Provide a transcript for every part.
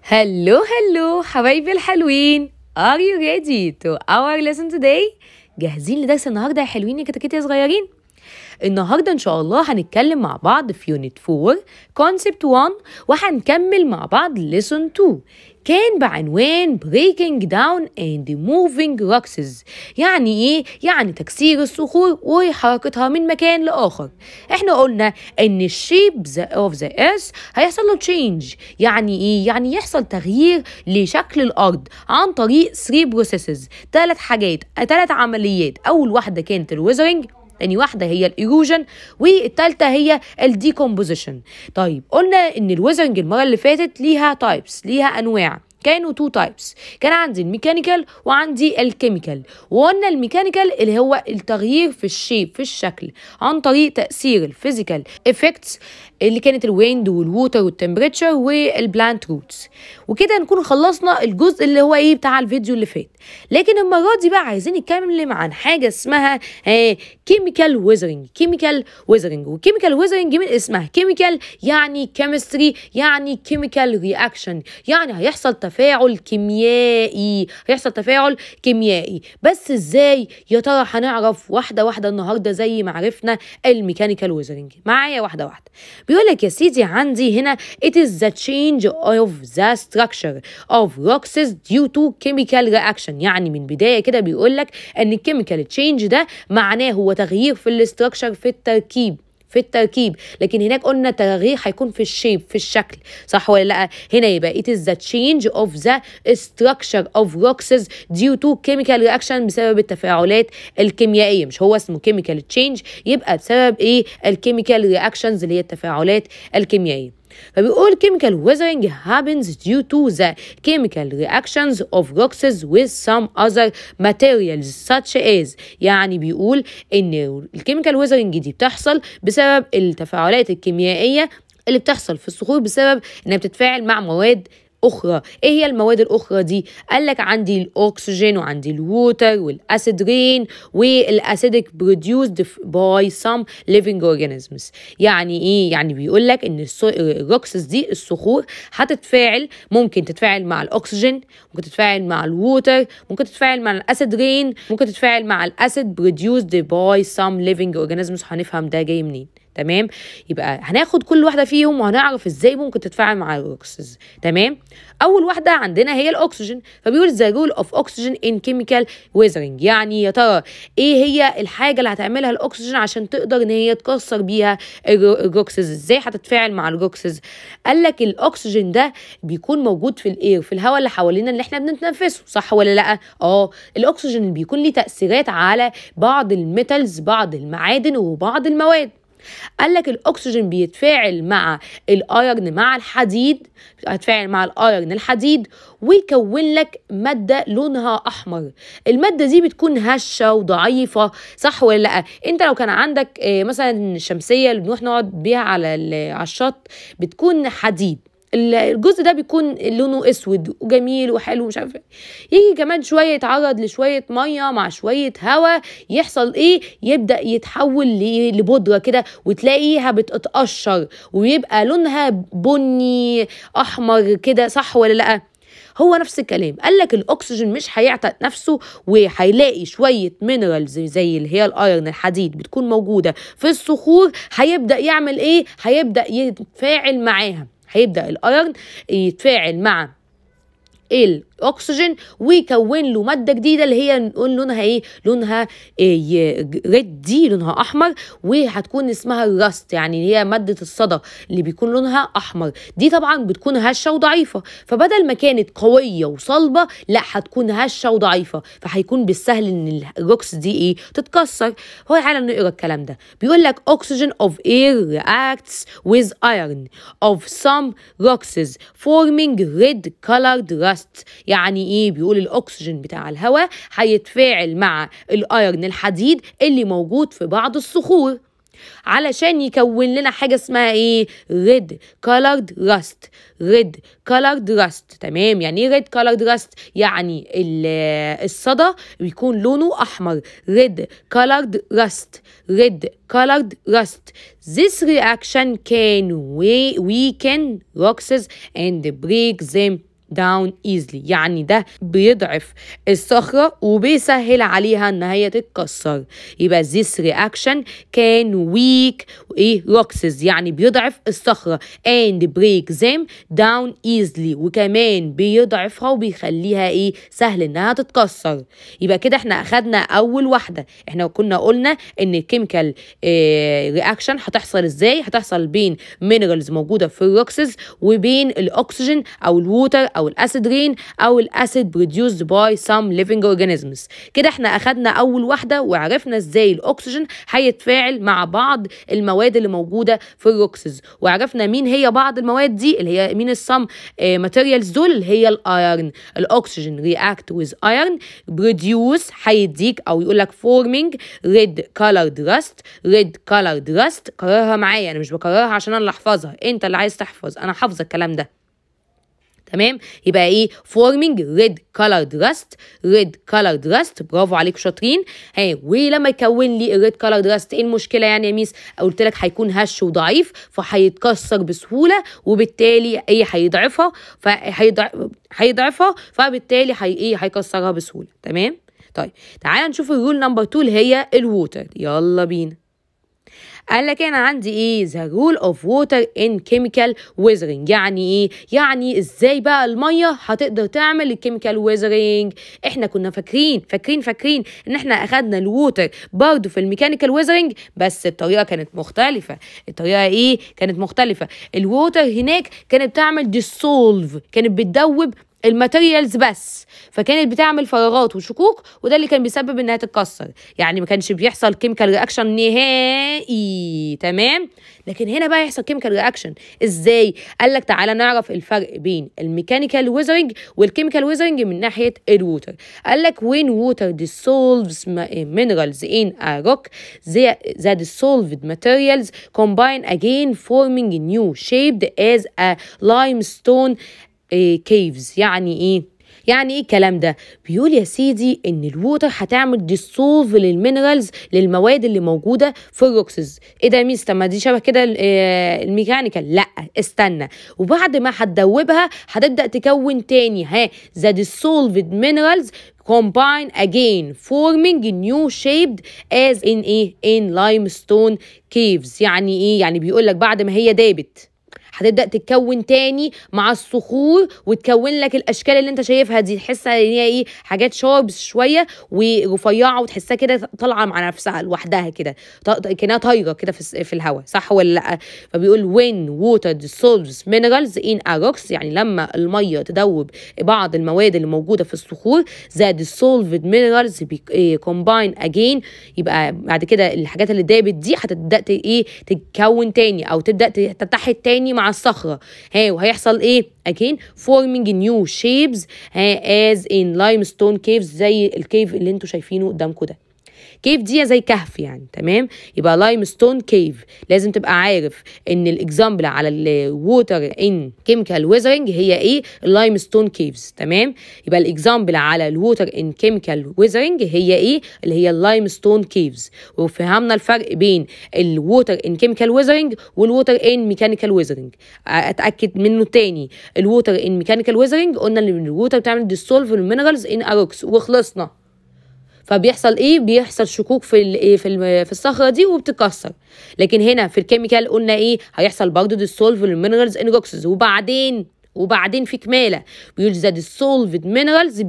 هلو حبايبي الحلوين. Are you ready to our lesson today؟ جاهزين لدرس النهارده يا حلوين يا كتاكيت يا صغيرين؟ النهارده ان شاء الله هنتكلم مع بعض في يونت 4 كونسبت 1 وهنكمل مع بعض lesson 2 كان بعنوان breaking down and moving rocks. يعني ايه؟ يعني تكسير الصخور وحركتها من مكان لآخر. احنا قلنا ان الشيب of the earth هيحصل له change. يعني ايه؟ يعني يحصل تغيير لشكل الارض عن طريق 3 processes، 3 عمليات. اول واحدة كانت الويزرنج، تاني واحدة هي الإيروجن، والتالتة هي الديكومبوزيشن. طيب قلنا إن الويزرنج المرة اللي فاتت ليها تايبس، ليها أنواع. كانوا 2 تايبس، كان عندي الميكانيكال وعندي الكيميكال. وقلنا الميكانيكال اللي هو التغيير في الشيب، في الشكل، عن طريق تأثير الفيزيكال افكتس اللي كانت الويند والووتر والتمبريتشر والبلانت روتس. وكده نكون خلصنا الجزء اللي هو ايه بتاع الفيديو اللي فات. لكن المرة دي بقى عايزين نتكلم عن حاجة اسمها كيميكال ويزرنج. كيميكال ويزرنج، وكيميكال ويزرنج من اسمها كيميكال يعني كيمستري، يعني كيميكال رياكشن، يعني هيحصل تفاعل كيميائي، هيحصل تفاعل كيميائي. بس ازاي يا ترى؟ هنعرف واحدة واحدة النهاردة زي ما عرفنا الميكانيكال ويزرنج. معايا واحدة واحدة. بيقول لك يا سيدي عندي هنا it is the change of the structure of rocks due to chemical reaction. يعني من بداية كده بيقول لك ان الكيميكال تشينج ده معناه هو تغيير في الاستراكشر، في التركيب. لكن هناك قلنا تغيير هيكون في الشيب، في الشكل، صح ولا لا؟ هنا يبقى it is the change of the structure of rocks due to chemical reaction، بسبب التفاعلات الكيميائية. مش هو اسمه chemical change، يبقى بسبب ايه؟ الكيميكال reactions اللي هي التفاعلات الكيميائية. فبيقول chemical weathering happens due to the chemical reactions of rocks with some other materials such as. يعني بيقول ان الكيميكال weathering دي بتحصل بسبب التفاعلات الكيميائية اللي بتحصل في الصخور، بسبب انها بتتفاعل مع مواد أخرى. إيه هي المواد الأخرى دي؟ قال لك عندي الأكسجين وعندي الووتر والأسيد رين والأسيدك produced by some living organisms. يعني إيه؟ يعني بيقول لك إن الروكسز دي، الصخور، هتتفاعل، ممكن تتفاعل مع الأكسجين، ممكن تتفاعل مع الووتر، ممكن تتفاعل مع الأسيد رين، ممكن تتفاعل مع الأسيد produced by some living organisms. هنفهم ده جاي منين. تمام؟ يبقى هناخد كل واحدة فيهم وهنعرف ازاي ممكن تتفاعل مع الروكسز. تمام؟ أول واحدة عندنا هي الأكسجين. فبيقول the role of oxygen in chemical weathering. يعني يا ترى ايه هي الحاجة اللي هتعملها الأكسجين عشان تقدر ان هي تكسر بيها الروكسز؟ ازاي هتتفاعل مع الروكسز؟ قال لك الأكسجين ده بيكون موجود في الاير، في الهواء اللي حوالينا اللي احنا بنتنفسه، صح ولا لا؟ الأكسجين بيكون ليه تأثيرات على بعض الميتالز، بعض المعادن وبعض المواد. قال لك الاكسجين بيتفاعل مع الايرن، مع الحديد، هتفاعل مع الايرن الحديد ويكون لك ماده لونها احمر. الماده دي بتكون هشه وضعيفه، صح ولا لا؟ انت لو كان عندك مثلا شمسيه اللي بنروح نقعد بيها على الشط، بتكون حديد، الجزء ده بيكون لونه اسود وجميل وحلو مش عارفه. يجي كمان شويه يتعرض لشويه ميه مع شويه هواء، يحصل ايه؟ يبدا يتحول لبودره كده، وتلاقيها بتتقشر ويبقى لونها بني احمر كده، صح ولا لا؟ هو نفس الكلام. قال لك الاكسجين مش هيعتق نفسه، وهيلاقي شويه مينرالز زي اللي هي الايرن، الحديد، بتكون موجوده في الصخور. هيبدا يعمل ايه؟ هيبدا يتفاعل معاها، هيبدأ الايرن يتفاعل مع الاكسجين ويكون له ماده جديده اللي هي نقول لونها ايه؟ لونها ريد، دي لونها احمر، وهتكون اسمها الراست، يعني هي ماده الصدى اللي بيكون لونها احمر. دي طبعا بتكون هشه وضعيفه، فبدل ما كانت قويه وصلبه، لا هتكون هشه وضعيفه، فهيكون بالسهل ان الروكس دي ايه؟ تتكسر. هو تعالى نقرا الكلام ده. بيقول لك oxygen of air reacts with iron of some rocks forming red colored rust. يعني ايه؟ بيقول الاكسجين بتاع الهواء هيتفاعل مع الايرن الحديد اللي موجود في بعض الصخور. علشان يكون لنا حاجة اسمها ايه؟ red colored rust. red colored rust. تمام. يعني ايه red colored rust؟ يعني الصدى بيكون لونه احمر. red colored rust. red colored rust. This reaction can weaken rocks and break them down easily. يعني ده بيضعف الصخرة وبيسهل عليها ان هي تتكسر. يبقى this reaction can weak rocks، يعني بيضعف الصخرة and break them down easily، وكمان بيضعفها وبيخليها سهل انها تتكسر. يبقى كده احنا اخدنا اول واحدة. احنا كنا قلنا ان الكيميكال رياكشن هتحصل ازاي؟ هتحصل بين مينرالز موجودة في الروكسز وبين الاكسجين او الووتر او الاسيد رين او الاسيد produced by some living organisms. كده احنا اخدنا اول واحده وعرفنا ازاي الاكسجين هيتفاعل مع بعض المواد اللي موجوده في الروكسز، وعرفنا مين هي بعض المواد دي اللي هي مين السم ماتيريالز دول اللي هي الايرن. الاكسجين رياكت ويز ايرن بروديوس هيديك او يقول لك forming red colored rust. red colored rust كررها معايا، انا مش بكررها عشان انا اللي احفظها، انت اللي عايز تحفظ، انا حافظه الكلام ده. تمام. يبقى forming red colored rust. red colored rust. برافو عليكم شاطرين. ولما يكون لي الريد colored rust ايه المشكله يعني يا ميس؟ قلت لك هيكون هش وضعيف فهيتكسر بسهوله، وبالتالي هيضعفها فبالتالي هيكسرها بسهوله. تمام. طيب تعالى نشوف الرول نمبر 2 اللي هي الووتر. يلا بينا. قال لك انا عندي the rule of water in chemical weathering. يعني يعني ازاي بقى الميه هتقدر تعمل الكيميكال ويزرنج؟ احنا كنا فاكرين ان احنا اخدنا الووتر برضو في الميكانيكال ويزرنج، بس الطريقه كانت مختلفه. الطريقه كانت مختلفه. الووتر هناك كانت بتعمل dissolve، كانت بتدوب الماتيريالز بس، فكانت بتعمل فراغات وشكوك، وده اللي كان بيسبب انها تتكسر. يعني ما كانش بيحصل كيميكال رياكشن نهائي. تمام. لكن هنا بقى يحصل كيميكال رياكشن ازاي؟ قال لك تعالى نعرف الفرق بين الميكانيكال ويزرنج والكيميكال ويزرنج من ناحيه الووتر. قال لك when water dissolves minerals in a rock the dissolved materials combine again forming new shaped as a limestone caves. يعني ايه الكلام ده؟ بيقول يا سيدي ان الووتر هتعمل ديسولف للمينرالز، للمواد اللي موجوده في الروكسز. ايه ده يا ميس؟ طب ما دي شبه كده الميكانيكال. لا استنى، وبعد ما هتدوبها هتبدا تكون تاني the dissolved minerals combine again forming new shaped as in limestone caves. يعني يعني بيقول لك بعد ما هي دابت هتبدأ تتكون تاني مع الصخور وتكون لك الاشكال اللي انت شايفها دي. تحسها ان هي حاجات شاربس شويه ورفيعه، وتحسها كده طالعه مع نفسها لوحدها كده، كانها طايره كده في الهواء. صح ولا لا؟ فبيقول when water dissolves minerals in a rocks، يعني لما الميه تدوب بعض المواد اللي موجوده في الصخور the dissolved minerals combine again. يبقى بعد كده الحاجات اللي دابت دي هتبدا تتكون تاني او تبدا تتحد تاني مع الصخرة. وهيحصل again forming new shapes as in limestone caves، زي الكيف اللي انتوا شايفينه قدامكم ده. كيف دي زي كهف يعني. تمام. يبقى لايمستون كيف. لازم تبقى عارف ان الاكزامبل على الووتر ان كيميكال ويزرنج هي اللايمستون كيفز. تمام. يبقى الاكزامبل على الووتر ان كيميكال ويزرنج هي اللي هي اللايمستون كيفز. وفهمنا الفرق بين الووتر ان كيميكال ويزرنج والووتر ان ميكانيكال ويزرنج. اتاكد منه تاني. الووتر ان ميكانيكال ويزرنج قلنا ان الووتر بتعمل ديسولف المينرالز ان اروكس وخلصنا. فبيحصل بيحصل شكوك في الصخره دي وبتتكسر. لكن هنا في الكيميكال قلنا هيحصل برضه ديسولف المينرالز ان روكسز. وبعدين في كماله بيقول the dissolved minerals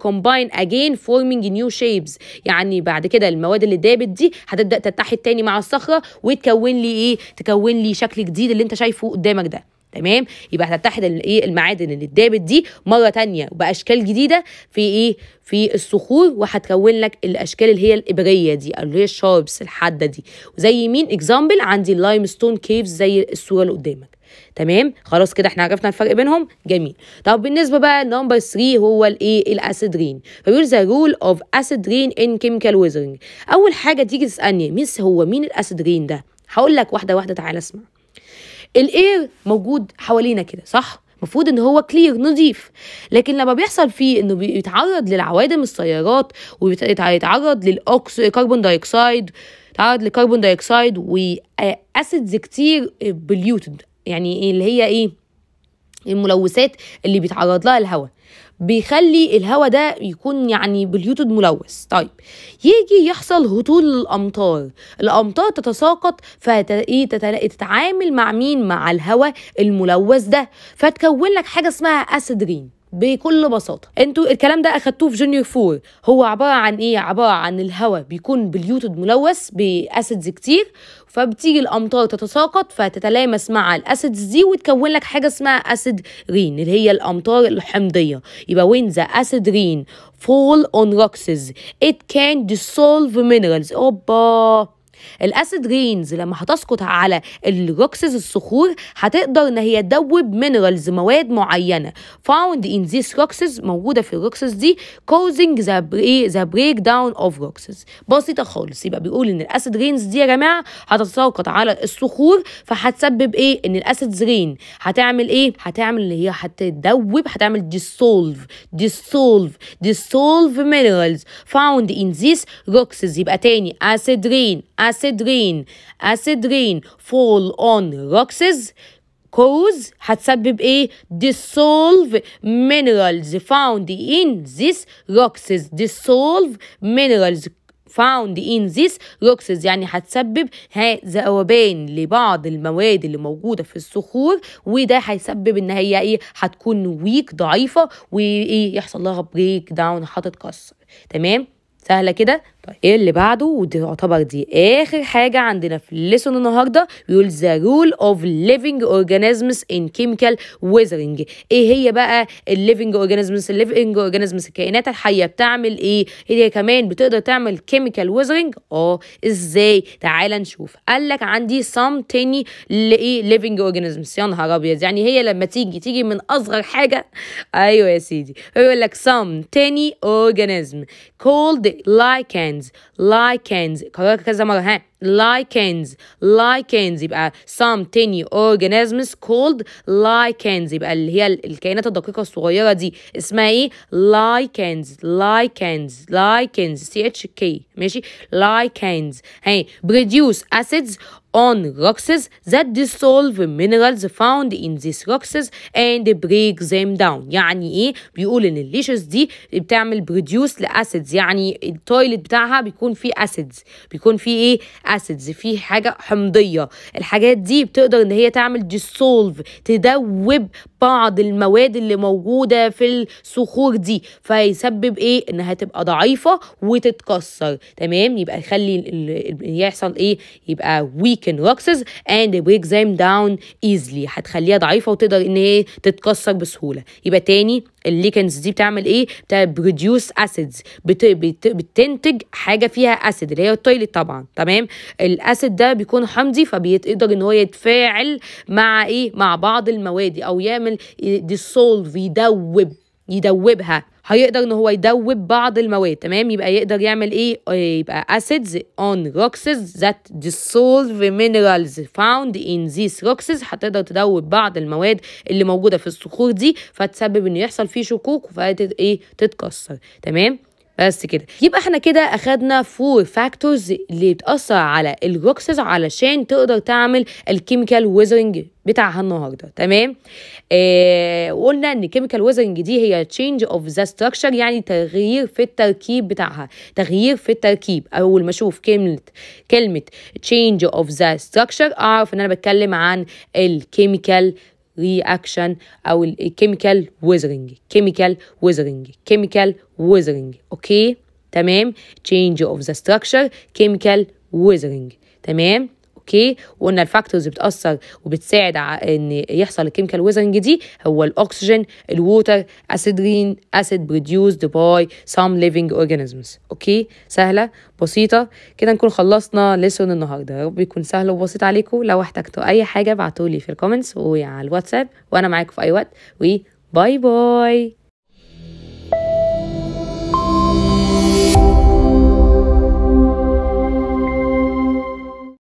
combine again forming new shapes. يعني بعد كده المواد اللي دابت دي هتبدا تتحد تاني مع الصخره وتكون لي تكون لي شكل جديد اللي انت شايفه قدامك ده. تمام. يبقى هتتحد المعادن اللي اتدابت دي مره تانية باشكال جديده في الصخور، وهتكون لك الاشكال اللي هي الابريه دي اللي هي الشاربس الحاده دي. وزي مين اكزامبل عندي اللايمستون كيفز زي الصوره اللي قدامك. تمام. خلاص كده احنا عرفنا الفرق بينهم. جميل. طب بالنسبه بقى نمبر 3 هو الايه؟ الاسيد رين. فبيقول ذا رول اوف اسيد رين ان كيميكال ويزرنج. اول حاجه تيجي تسالني ميس هو مين الاسيد رين ده؟ هقول لك واحده واحده، تعالى اسمع. الاير موجود حوالينا كده صح؟ المفروض ان هو كلير نظيف، لكن لما بيحصل فيه انه بيتعرض للعوادم السيارات ويتعرض كربون دايوكسيد، يتعرض لكربون دايوكسيد واسيدز كتير بليوتد، يعني اللي هي ايه؟ الملوثات اللي بيتعرض لها الهواء، بيخلي الهواء ده يكون يعني بليوتد ملوث. طيب يجي يحصل هطول الامطار، الامطار تتساقط فتتعامل مع مين؟ مع الهواء الملوث ده، فتكون لك حاجه اسمها اسيد رين. بكل بساطه انتوا الكلام ده اخدتوه في جونيور 4. هو عباره عن ايه؟ عباره عن الهواء بيكون بليوتد ملوث باسيدز كتير، فبتيجي الامطار تتساقط فتتلامس مع الاسيدز دي وتكون لك حاجه اسمها اسيد رين اللي هي الامطار الحمضيه. يبقى when the acid rain fall on rocks it can dissolve minerals. اوبا، الاسيد رينز لما هتسقط على الروكسز الصخور هتقدر ان هي تدوب مينرالز، مواد معينه found in these rocks، موجوده في الروكسز دي causing the breakdown of rocks. بسيطه خالص. يبقى بيقول ان الاسيد رينز دي يا جماعه هتتساقط على الصخور، فهتسبب ايه؟ ان الاسيد رين هتعمل ايه؟ هتعمل اللي هي هتدوب، هتعمل dissolve minerals found in these rocks. يبقى تاني acid rain fall on rocks cause هتسبب ايه؟ dissolve minerals found in these rocks. يعني هتسبب ذوبان لبعض المواد اللي موجوده في الصخور، وده هيسبب ان هي ايه؟ هتكون ويك، ضعيفه، وايه؟ يحصل لها بريك داون، هتتكسر. تمام، سهله كده. طيب ايه اللي بعده؟ ودي تعتبر دي اخر حاجه عندنا في الليسون النهارده. بيقول the rule of living organisms in chemical weathering. ايه هي بقى الليفنج اورجانيزمز؟ الليفنج اورجانيزمز الكائنات الحيه بتعمل ايه؟ هي كمان بتقدر تعمل chemical weathering. ازاي؟ تعال نشوف. قال لك عندي some tiny living organisms. يا نهار ابيض، يعني هي لما تيجي من اصغر حاجه. ايوه يا سيدي، بيقول لك some tiny organism called lichens. كررها كذا مرة. lichens يبقى some tiny organisms called lichens. يبقى اللي هي الكائنات الدقيقة الصغيرة دي اسمها ايه؟ lichens CHK. ماشي، lichens. produce acids on rocks that dissolve minerals found in these rocks and break them down. يعني ايه؟ بيقول ان الليشز دي بتعمل بروديوس لاسيدز، يعني التويلت بتاعها بيكون فيه اسيدز، بيكون فيه ايه؟ اسيدز، فيه حاجه حمضيه. الحاجات دي بتقدر ان هي تعمل ديسولف، تدوب بعض المواد اللي موجوده في الصخور دي، فيسبب ايه؟ انها تبقى ضعيفه وتتكسر. تمام، يبقى يخلي يحصل ايه؟ يبقى weaken rocks and break them down easily. هتخليها ضعيفه وتقدر ان هي تتكسر بسهوله. يبقى تاني الليكنز دي بتعمل ايه؟ بروديوس اسيدز، بتنتج حاجه فيها اسيد اللي هي التويلت طبعا. تمام، الاسيد ده بيكون حمضي، فبيقدر ان هو يتفاعل مع ايه؟ مع بعض المواد، او يعمل ديسولف، يدوبها. هيقدر ان هو يدوب بعض المواد. تمام، يبقى يقدر يعمل ايه؟ يبقى acids on rocks that dissolve minerals found in these rocks. هتقدر تدوب بعض المواد اللي موجوده في الصخور دي، فتسبب انه يحصل فيه شكوك تتكسر. تمام، بس كده. يبقى احنا كده اخدنا 4 فاكتورز اللي بتأثر على الروكسز علشان تقدر تعمل الكيميكال ويزرنج بتاعها النهارده. تمام، وقلنا ان الكيميكال ويزرنج دي هي change of the structure، يعني تغيير في التركيب بتاعها، تغيير في التركيب. اول ما اشوف كلمه change of the structure اعرف ان انا بتكلم عن الكيميكال reaction او الكيميكال ويزرنج. اوكي، تمام. change of the structure chemical weathering. تمام، اوكي. وقلنا الفاكتورز بتاثر وبتساعد على ان يحصل الكيميكال ويزرنج دي هو الاكسجين، الووتر، اسيد بروديوسد باي سام ليفينج اورجانيزمز. اوكي، سهله بسيطه كده. نكون خلصنا ليسون النهارده. يا رب يكون سهل وبسيط عليكم. لو احتجتوا اي حاجه ابعتولي في الكومنتس وعلى الواتساب، وانا معاكم في اي وقت. وباي باي.